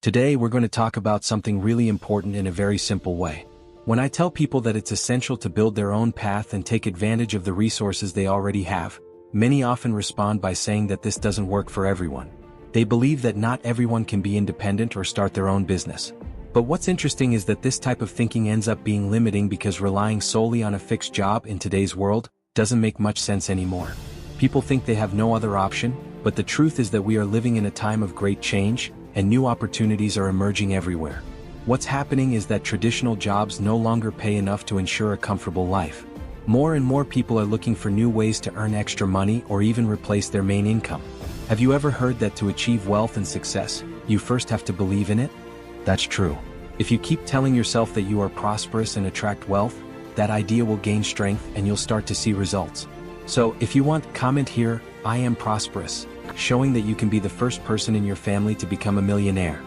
Today we're going to talk about something really important in a very simple way. When I tell people that it's essential to build their own path and take advantage of the resources they already have, many often respond by saying that this doesn't work for everyone. They believe that not everyone can be independent or start their own business. But what's interesting is that this type of thinking ends up being limiting because relying solely on a fixed job in today's world doesn't make much sense anymore. People think they have no other option, but the truth is that we are living in a time of great change, and new opportunities are emerging everywhere. What's happening is that traditional jobs no longer pay enough to ensure a comfortable life. More and more people are looking for new ways to earn extra money or even replace their main income. Have you ever heard that to achieve wealth and success, you first have to believe in it? That's true. If you keep telling yourself that you are prosperous and attract wealth, that idea will gain strength and you'll start to see results. So, if you want, comment here, "I am prosperous," showing that you can be the first person in your family to become a millionaire.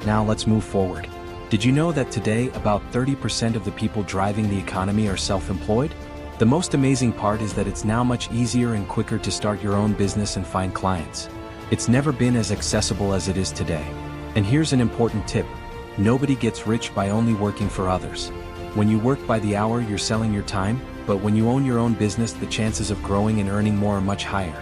Now let's move forward. Did you know that today about 30% of the people driving the economy are self-employed? The most amazing part is that it's now much easier and quicker to start your own business and find clients. It's never been as accessible as it is today. And here's an important tip. Nobody gets rich by only working for others. When you work by the hour, you're selling your time, but when you own your own business, the chances of growing and earning more are much higher.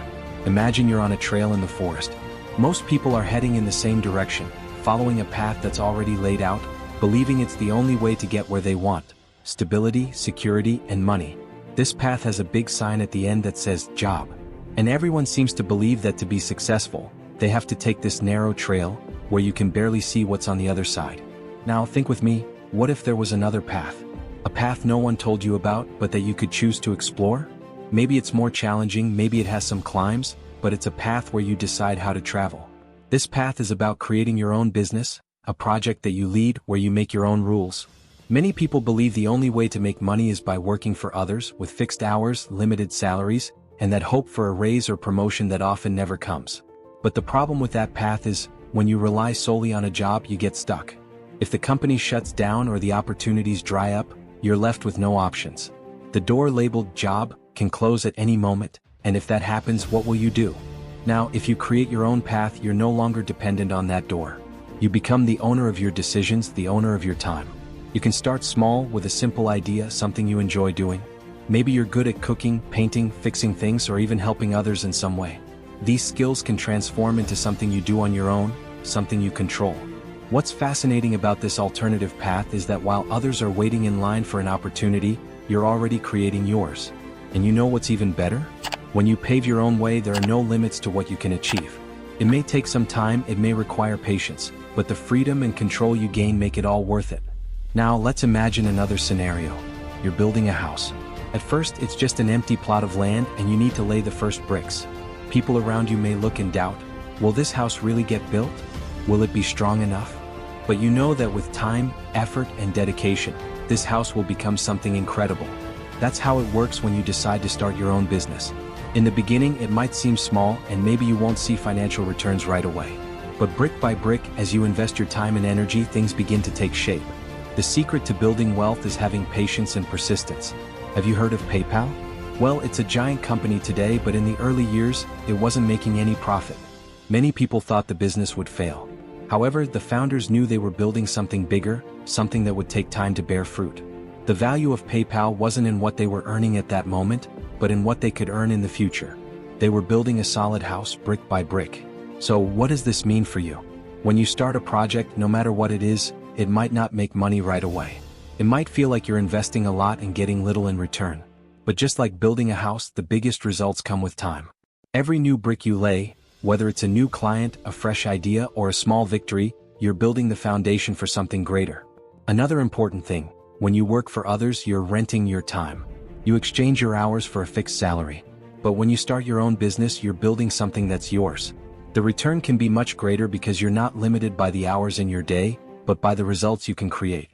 Imagine you're on a trail in the forest. Most people are heading in the same direction, following a path that's already laid out, believing it's the only way to get where they want: stability, security, and money. This path has a big sign at the end that says job. And everyone seems to believe that to be successful, they have to take this narrow trail, where you can barely see what's on the other side. Now think with me, what if there was another path? A path no one told you about, but that you could choose to explore? Maybe it's more challenging, maybe it has some climbs, but it's a path where you decide how to travel. This path is about creating your own business, a project that you lead where you make your own rules. Many people believe the only way to make money is by working for others with fixed hours, limited salaries, and that hope for a raise or promotion that often never comes. But the problem with that path is, when you rely solely on a job, you get stuck. If the company shuts down or the opportunities dry up, you're left with no options. The door labeled job can close at any moment, and if that happens, what will you do? Now, if you create your own path, you're no longer dependent on that door. You become the owner of your decisions, the owner of your time. You can start small with a simple idea, something you enjoy doing. Maybe you're good at cooking, painting, fixing things, or even helping others in some way. These skills can transform into something you do on your own, something you control. What's fascinating about this alternative path is that while others are waiting in line for an opportunity, you're already creating yours. And you know what's even better? When you pave your own way, there are no limits to what you can achieve. It may take some time, it may require patience, but the freedom and control you gain make it all worth it. Now let's imagine another scenario. You're building a house. At first, it's just an empty plot of land and you need to lay the first bricks. People around you may look in doubt. Will this house really get built? Will it be strong enough? But you know that with time, effort, and dedication, this house will become something incredible. That's how it works when you decide to start your own business. In the beginning, it might seem small and maybe you won't see financial returns right away. But brick by brick, as you invest your time and energy, things begin to take shape. The secret to building wealth is having patience and persistence. Have you heard of PayPal? Well, it's a giant company today, but in the early years, it wasn't making any profit. Many people thought the business would fail. However, the founders knew they were building something bigger, something that would take time to bear fruit. The value of PayPal wasn't in what they were earning at that moment, but in what they could earn in the future. They were building a solid house brick by brick. So what does this mean for you? When you start a project, no matter what it is, it might not make money right away. It might feel like you're investing a lot and getting little in return. But just like building a house, the biggest results come with time. Every new brick you lay, whether it's a new client, a fresh idea, or a small victory, you're building the foundation for something greater. Another important thing, when you work for others, you're renting your time. You exchange your hours for a fixed salary. But when you start your own business, you're building something that's yours. The return can be much greater because you're not limited by the hours in your day, but by the results you can create.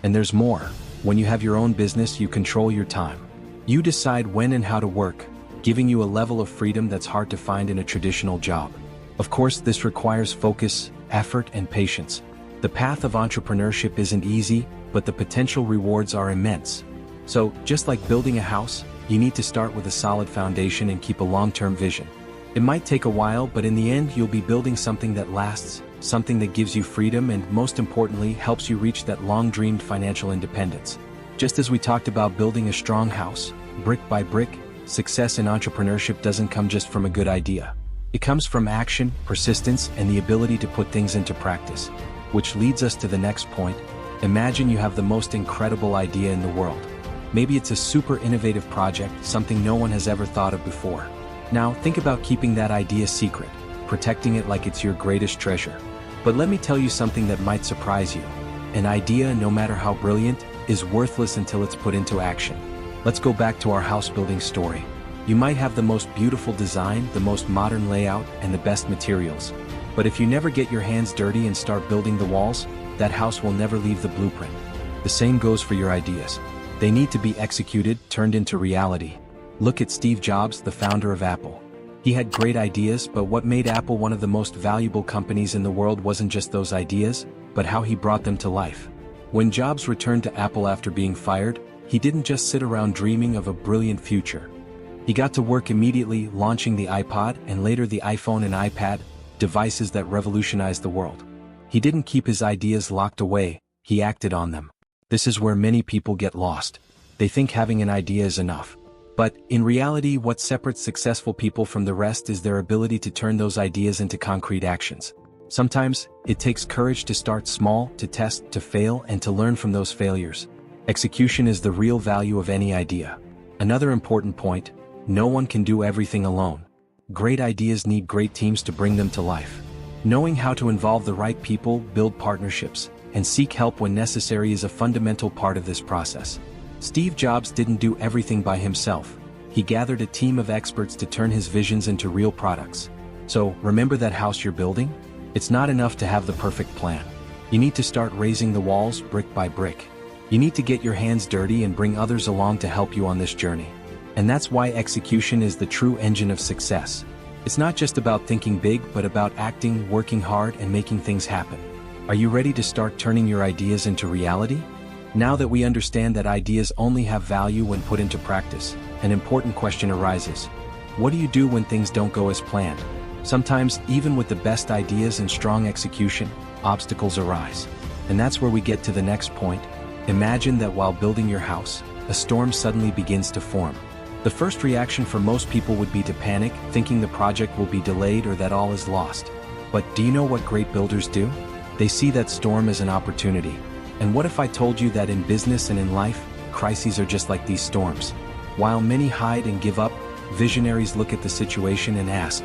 And there's more. When you have your own business, you control your time. You decide when and how to work, giving you a level of freedom that's hard to find in a traditional job. Of course, this requires focus, effort, and patience. The path of entrepreneurship isn't easy, but the potential rewards are immense. So, just like building a house, you need to start with a solid foundation and keep a long-term vision. It might take a while, but in the end you'll be building something that lasts, something that gives you freedom and, most importantly, helps you reach that long-dreamed financial independence. Just as we talked about building a strong house, brick by brick, success in entrepreneurship doesn't come just from a good idea. It comes from action, persistence, and the ability to put things into practice. Which leads us to the next point. Imagine you have the most incredible idea in the world. Maybe it's a super innovative project, something no one has ever thought of before. Now, think about keeping that idea secret, protecting it like it's your greatest treasure. But let me tell you something that might surprise you. An idea, no matter how brilliant, is worthless until it's put into action. Let's go back to our house building story. You might have the most beautiful design, the most modern layout, and the best materials. But if you never get your hands dirty and start building the walls, that house will never leave the blueprint. The same goes for your ideas. They need to be executed, turned into reality. Look at Steve Jobs, the founder of Apple. He had great ideas, but what made Apple one of the most valuable companies in the world wasn't just those ideas, but how he brought them to life. When Jobs returned to Apple after being fired, he didn't just sit around dreaming of a brilliant future. He got to work immediately, launching the iPod and later the iPhone and iPad, devices that revolutionized the world. He didn't keep his ideas locked away, he acted on them. This is where many people get lost. They think having an idea is enough. But, in reality, what separates successful people from the rest is their ability to turn those ideas into concrete actions. Sometimes, it takes courage to start small, to test, to fail, and to learn from those failures. Execution is the real value of any idea. Another important point: no one can do everything alone. Great ideas need great teams to bring them to life. Knowing how to involve the right people, build partnerships, and seek help when necessary is a fundamental part of this process. Steve Jobs didn't do everything by himself. He gathered a team of experts to turn his visions into real products. So, remember that house you're building? It's not enough to have the perfect plan. You need to start raising the walls brick by brick. You need to get your hands dirty and bring others along to help you on this journey. And that's why execution is the true engine of success. It's not just about thinking big, but about acting, working hard, and making things happen. Are you ready to start turning your ideas into reality? Now that we understand that ideas only have value when put into practice, an important question arises. What do you do when things don't go as planned? Sometimes, even with the best ideas and strong execution, obstacles arise. And that's where we get to the next point. Imagine that while building your house, a storm suddenly begins to form. The first reaction for most people would be to panic, thinking the project will be delayed or that all is lost. But do you know what great builders do? They see that storm as an opportunity. And what if I told you that in business and in life, crises are just like these storms? While many hide and give up, visionaries look at the situation and ask,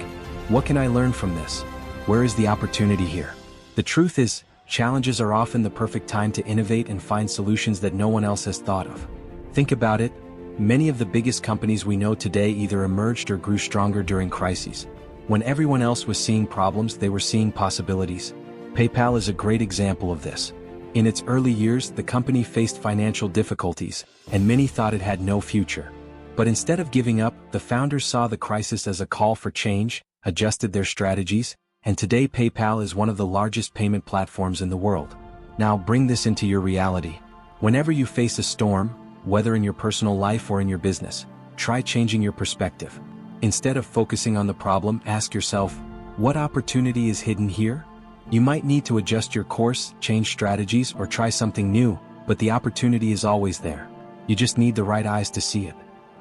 what can I learn from this? Where is the opportunity here? The truth is, challenges are often the perfect time to innovate and find solutions that no one else has thought of. Think about it. Many of the biggest companies we know today either emerged or grew stronger during crises. When everyone else was seeing problems, they were seeing possibilities. PayPal is a great example of this. In its early years, the company faced financial difficulties, and many thought it had no future. But instead of giving up, the founders saw the crisis as a call for change, adjusted their strategies, and today PayPal is one of the largest payment platforms in the world. Now bring this into your reality. Whenever you face a storm, whether in your personal life or in your business, try changing your perspective. Instead of focusing on the problem, ask yourself, what opportunity is hidden here? You might need to adjust your course, change strategies, or try something new, but the opportunity is always there. You just need the right eyes to see it.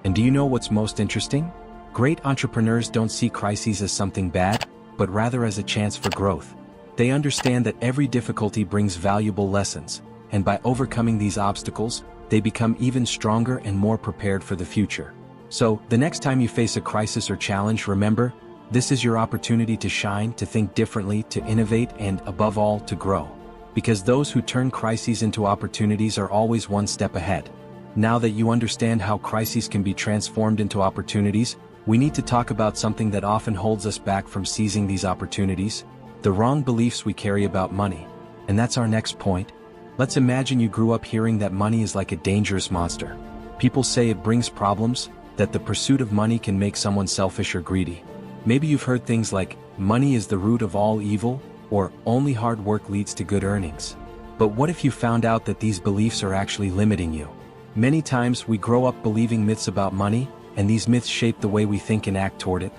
And do you know what's most interesting? Great entrepreneurs don't see crises as something bad, but rather as a chance for growth. They understand that every difficulty brings valuable lessons, and by overcoming these obstacles, they become even stronger and more prepared for the future. So, the next time you face a crisis or challenge, remember, this is your opportunity to shine, to think differently, to innovate, and, above all, to grow. Because those who turn crises into opportunities are always one step ahead. Now that you understand how crises can be transformed into opportunities, we need to talk about something that often holds us back from seizing these opportunities: the wrong beliefs we carry about money. And that's our next point. Let's imagine you grew up hearing that money is like a dangerous monster. People say it brings problems, that the pursuit of money can make someone selfish or greedy. Maybe you've heard things like, money is the root of all evil, or only hard work leads to good earnings. But what if you found out that these beliefs are actually limiting you? Many times we grow up believing myths about money, and these myths shape the way we think and act toward it.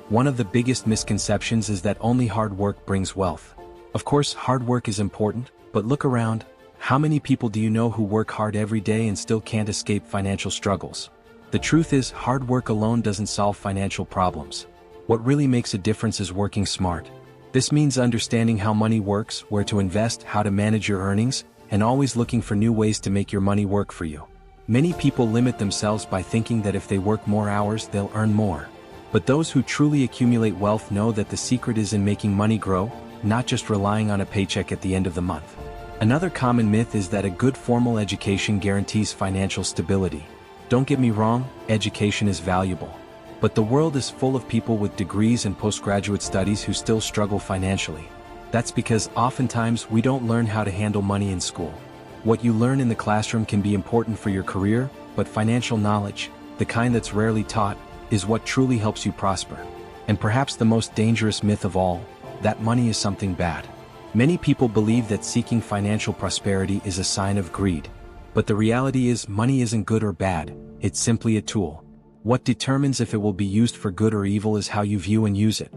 One of the biggest misconceptions is that only hard work brings wealth. Of course, hard work is important, but look around. How many people do you know who work hard every day and still can't escape financial struggles? The truth is, hard work alone doesn't solve financial problems. What really makes a difference is working smart. This means understanding how money works, where to invest, how to manage your earnings, and always looking for new ways to make your money work for you. Many people limit themselves by thinking that if they work more hours, they'll earn more. But those who truly accumulate wealth know that the secret is in making money grow, not just relying on a paycheck at the end of the month. Another common myth is that a good formal education guarantees financial stability. Don't get me wrong, education is valuable. But the world is full of people with degrees and postgraduate studies who still struggle financially. That's because oftentimes we don't learn how to handle money in school. What you learn in the classroom can be important for your career, but financial knowledge, the kind that's rarely taught, is what truly helps you prosper. And perhaps the most dangerous myth of all, that money is something bad. Many people believe that seeking financial prosperity is a sign of greed. But the reality is, money isn't good or bad, it's simply a tool. What determines if it will be used for good or evil is how you view and use it.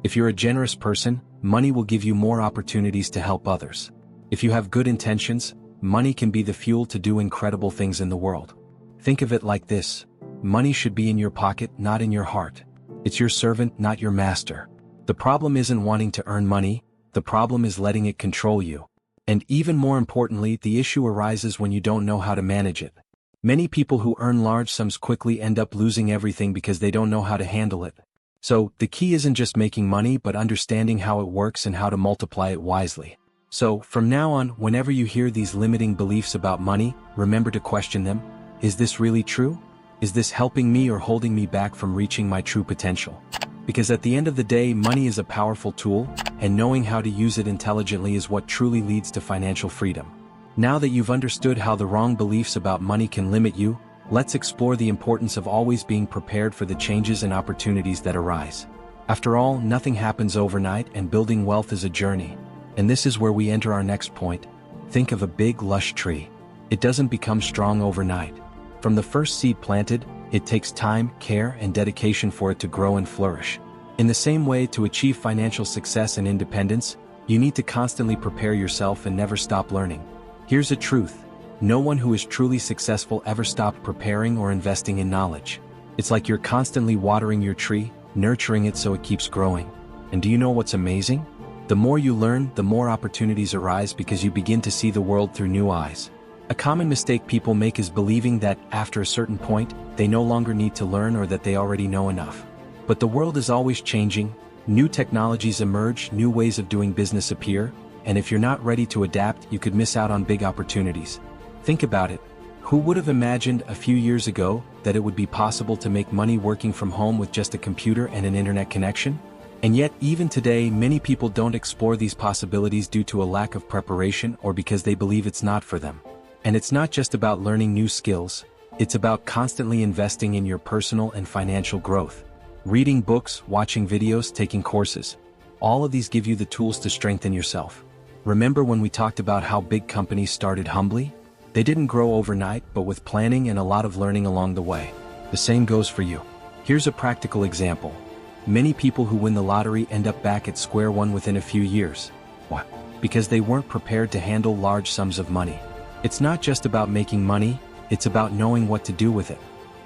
If you're a generous person, money will give you more opportunities to help others. If you have good intentions, money can be the fuel to do incredible things in the world. Think of it like this: money should be in your pocket, not in your heart. It's your servant, not your master. The problem isn't wanting to earn money, the problem is letting it control you. And even more importantly, the issue arises when you don't know how to manage it. Many people who earn large sums quickly end up losing everything because they don't know how to handle it. So, the key isn't just making money but understanding how it works and how to multiply it wisely. So, from now on, whenever you hear these limiting beliefs about money, remember to question them. Is this really true? Is this helping me or holding me back from reaching my true potential? Because at the end of the day, money is a powerful tool, and knowing how to use it intelligently is what truly leads to financial freedom. Now that you've understood how the wrong beliefs about money can limit you, let's explore the importance of always being prepared for the changes and opportunities that arise. After all, nothing happens overnight, and building wealth is a journey. And this is where we enter our next point. Think of a big, lush tree. It doesn't become strong overnight. From the first seed planted, it takes time, care, and dedication for it to grow and flourish. In the same way, to achieve financial success and independence, you need to constantly prepare yourself and never stop learning. Here's a truth: no one who is truly successful ever stopped preparing or investing in knowledge. It's like you're constantly watering your tree, nurturing it so it keeps growing. And do you know what's amazing? The more you learn, the more opportunities arise because you begin to see the world through new eyes. A common mistake people make is believing that, after a certain point, they no longer need to learn or that they already know enough. But the world is always changing, new technologies emerge, new ways of doing business appear, and if you're not ready to adapt, you could miss out on big opportunities. Think about it. Who would have imagined a few years ago that it would be possible to make money working from home with just a computer and an internet connection? And yet, even today, many people don't explore these possibilities due to a lack of preparation or because they believe it's not for them. And it's not just about learning new skills, it's about constantly investing in your personal and financial growth. Reading books, watching videos, taking courses. All of these give you the tools to strengthen yourself. Remember when we talked about how big companies started humbly? They didn't grow overnight, but with planning and a lot of learning along the way. The same goes for you. Here's a practical example. Many people who win the lottery end up back at square one within a few years. Why? Because they weren't prepared to handle large sums of money. It's not just about making money, it's about knowing what to do with it.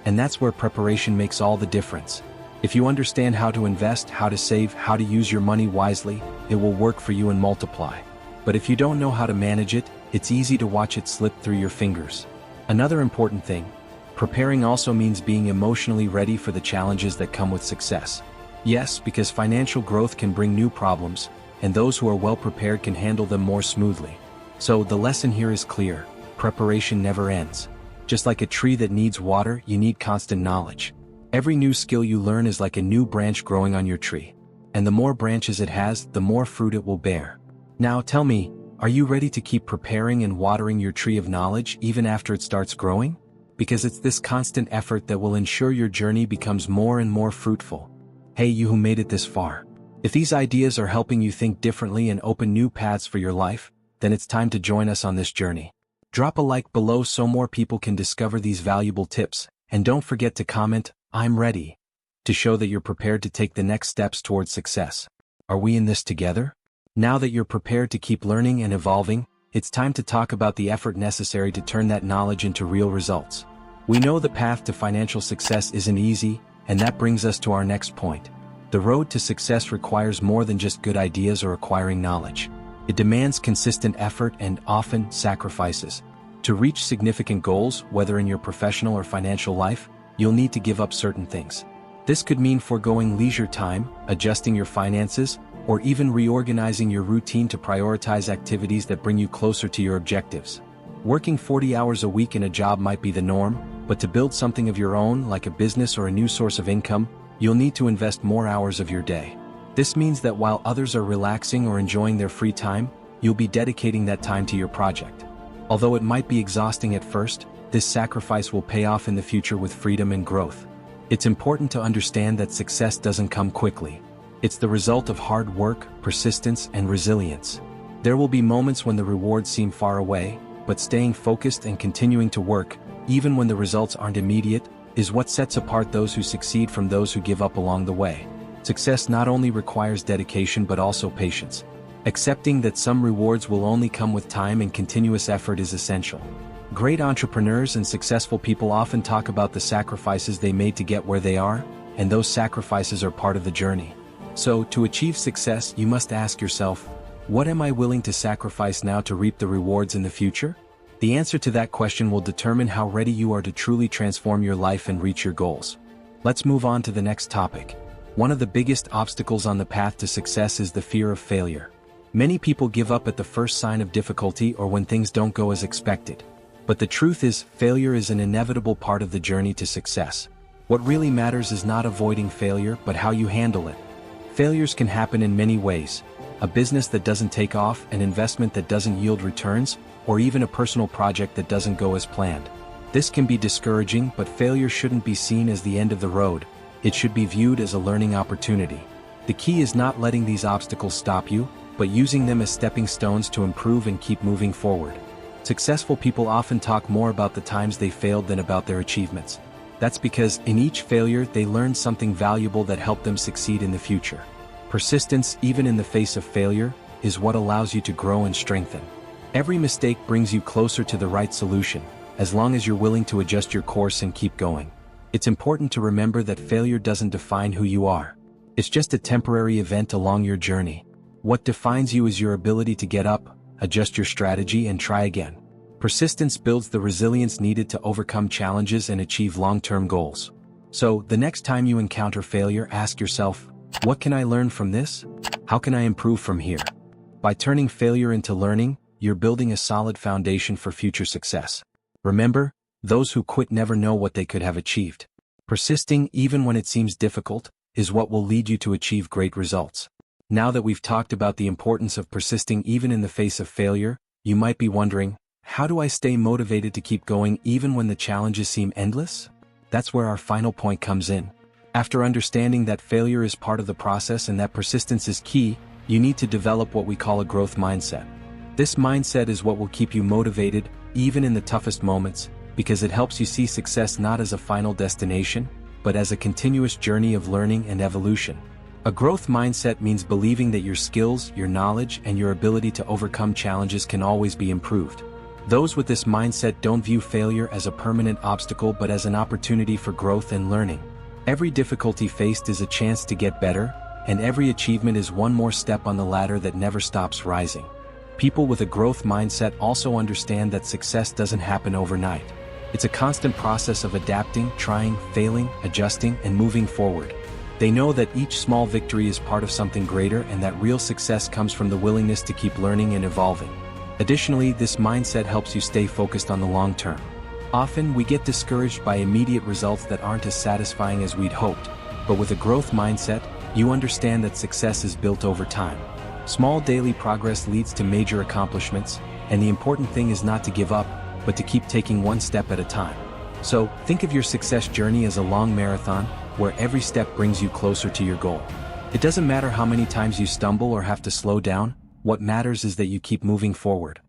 And that's where preparation makes all the difference. If you understand how to invest, how to save, how to use your money wisely, it will work for you and multiply. But if you don't know how to manage it, it's easy to watch it slip through your fingers. Another important thing, preparing also means being emotionally ready for the challenges that come with success. Yes, because financial growth can bring new problems, and those who are well prepared can handle them more smoothly. So the lesson here is clear: preparation never ends. Just like a tree that needs water, you need constant knowledge. Every new skill you learn is like a new branch growing on your tree. And the more branches it has, the more fruit it will bear. Now tell me, are you ready to keep preparing and watering your tree of knowledge even after it starts growing? Because it's this constant effort that will ensure your journey becomes more and more fruitful. Hey, you who made it this far. If these ideas are helping you think differently and open new paths for your life, then it's time to join us on this journey. Drop a like below so more people can discover these valuable tips, and don't forget to comment, "I'm ready," to show that you're prepared to take the next steps towards success. Are we in this together? Now that you're prepared to keep learning and evolving, it's time to talk about the effort necessary to turn that knowledge into real results. We know the path to financial success isn't easy, and that brings us to our next point. The road to success requires more than just good ideas or acquiring knowledge. It demands consistent effort and, often, sacrifices. To reach significant goals, whether in your professional or financial life, you'll need to give up certain things. This could mean foregoing leisure time, adjusting your finances, or even reorganizing your routine to prioritize activities that bring you closer to your objectives. Working 40 hours a week in a job might be the norm, but to build something of your own, like a business or a new source of income, you'll need to invest more hours of your day. This means that while others are relaxing or enjoying their free time, you'll be dedicating that time to your project. Although it might be exhausting at first, this sacrifice will pay off in the future with freedom and growth. It's important to understand that success doesn't come quickly. It's the result of hard work, persistence, and resilience. There will be moments when the rewards seem far away, but staying focused and continuing to work, even when the results aren't immediate, is what sets apart those who succeed from those who give up along the way. Success not only requires dedication but also patience. Accepting that some rewards will only come with time and continuous effort is essential. Great entrepreneurs and successful people often talk about the sacrifices they made to get where they are, and those sacrifices are part of the journey. So, to achieve success, you must ask yourself, what am I willing to sacrifice now to reap the rewards in the future? The answer to that question will determine how ready you are to truly transform your life and reach your goals. Let's move on to the next topic. One of the biggest obstacles on the path to success is the fear of failure. Many people give up at the first sign of difficulty or when things don't go as expected. But the truth is, failure is an inevitable part of the journey to success. What really matters is not avoiding failure, but how you handle it. Failures can happen in many ways. A business that doesn't take off, an investment that doesn't yield returns, or even a personal project that doesn't go as planned. This can be discouraging, but failure shouldn't be seen as the end of the road. It should be viewed as a learning opportunity. The key is not letting these obstacles stop you, but using them as stepping stones to improve and keep moving forward. Successful people often talk more about the times they failed than about their achievements. That's because in each failure they learned something valuable that helped them succeed in the future. Persistence, even in the face of failure, is what allows you to grow and strengthen. Every mistake brings you closer to the right solution, as long as you're willing to adjust your course and keep going. It's important to remember that failure doesn't define who you are. It's just a temporary event along your journey. What defines you is your ability to get up, adjust your strategy, and try again. Persistence builds the resilience needed to overcome challenges and achieve long-term goals. So, the next time you encounter failure, ask yourself, what can I learn from this? How can I improve from here? By turning failure into learning, you're building a solid foundation for future success. Remember, those who quit never know what they could have achieved. Persisting, even when it seems difficult, is what will lead you to achieve great results. Now that we've talked about the importance of persisting even in the face of failure, you might be wondering, how do I stay motivated to keep going even when the challenges seem endless? That's where our final point comes in. After understanding that failure is part of the process and that persistence is key, you need to develop what we call a growth mindset. This mindset is what will keep you motivated, even in the toughest moments, because it helps you see success not as a final destination, but as a continuous journey of learning and evolution. A growth mindset means believing that your skills, your knowledge, and your ability to overcome challenges can always be improved. Those with this mindset don't view failure as a permanent obstacle but as an opportunity for growth and learning. Every difficulty faced is a chance to get better, and every achievement is one more step on the ladder that never stops rising. People with a growth mindset also understand that success doesn't happen overnight. It's a constant process of adapting, trying, failing, adjusting, and moving forward. They know that each small victory is part of something greater and that real success comes from the willingness to keep learning and evolving. Additionally, this mindset helps you stay focused on the long term. Often, we get discouraged by immediate results that aren't as satisfying as we'd hoped, but with a growth mindset, you understand that success is built over time. Small daily progress leads to major accomplishments, and the important thing is not to give up, but to keep taking one step at a time. So, think of your success journey as a long marathon, where every step brings you closer to your goal. It doesn't matter how many times you stumble or have to slow down, what matters is that you keep moving forward.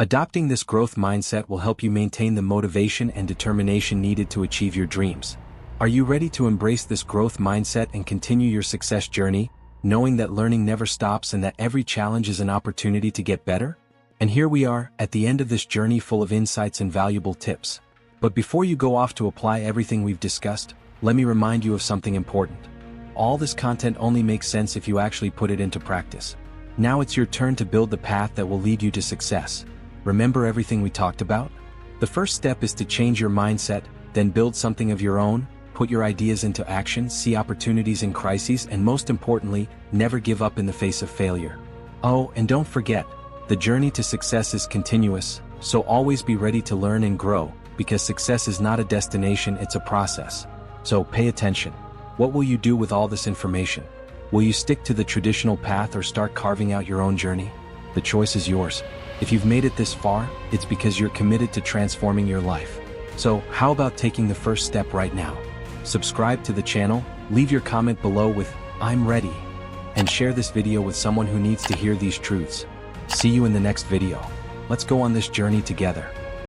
Adopting this growth mindset will help you maintain the motivation and determination needed to achieve your dreams. Are you ready to embrace this growth mindset and continue your success journey, knowing that learning never stops and that every challenge is an opportunity to get better? And here we are, at the end of this journey full of insights and valuable tips. But before you go off to apply everything we've discussed, let me remind you of something important. All this content only makes sense if you actually put it into practice. Now it's your turn to build the path that will lead you to success. Remember everything we talked about? The first step is to change your mindset, then build something of your own, put your ideas into action, see opportunities in crises, and most importantly, never give up in the face of failure. Oh, and don't forget, the journey to success is continuous, so always be ready to learn and grow, because success is not a destination, it's a process. So pay attention. What will you do with all this information? Will you stick to the traditional path or start carving out your own journey? The choice is yours. If you've made it this far, it's because you're committed to transforming your life. So, how about taking the first step right now? Subscribe to the channel, leave your comment below with, "I'm ready," and share this video with someone who needs to hear these truths. See you in the next video. Let's go on this journey together.